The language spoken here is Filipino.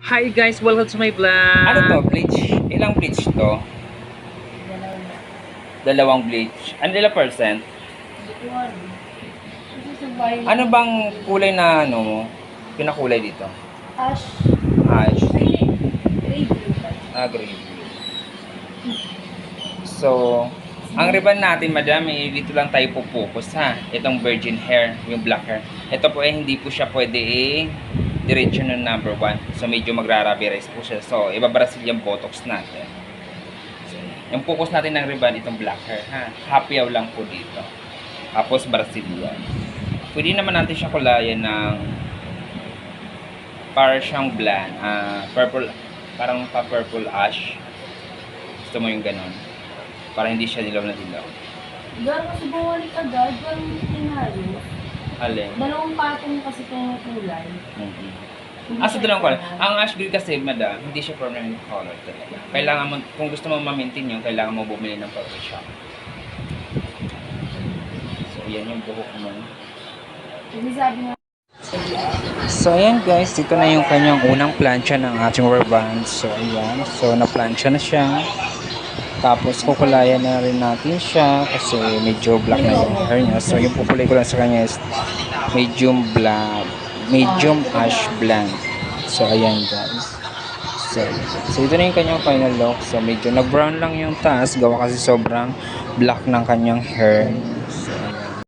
Hi guys, welcome to my Ano to, vlog. bleach? Ilang bleach to? Dalawang bleach. Ano ilang percent? Ano bang kulay na ano mo? Pinakulay dito? Ash. Ash. Gravy. Gravy. So, ang ribbon natin, madam, dito lang tayo pupokus ha. Itong virgin hair, yung black hair. Ito po hindi po siya pwede diretso ng number 1. So, medyo magra-rubberized po siya. So, ibabrasil yung botox natin. So, yung focus natin ng ribbon, itong black hair ha. Happy hour lang po dito. Tapos, Brazilian. Pwede naman natin siya kulayan ng para siyang bland, purple, parang pa-purple ash. Gusto mo yung ganon? Para hindi siya dilaw na dilaw. Gano'n kasi bumalik agad, parang tinalo. Alin? Dalawang patong kasi itong kulay. Sa dalawang color. Ang ash green kasi, madam, hindi siya permanent color talaga. Kailangan mo, kung gusto mo ma-maintain yun, kailangan mo bumili ng purple shop. So, yan yung buhok mo. Hindi sabi nga, So, ayan guys, ito na yung kanyang unang plancha ng ating rubber band. So, ayan. So, na-plancha na siya. Tapos, kukulayan na rin natin siya kasi medyo black na yung hair niya. So, yung pukulay ko lang sa kanya is medium black, medium ash blonde. So, ayan guys. So, ito na yung kanyang final look. So, medyo nag-brown lang yung taas. Gawa kasi sobrang black ng kanyang hair.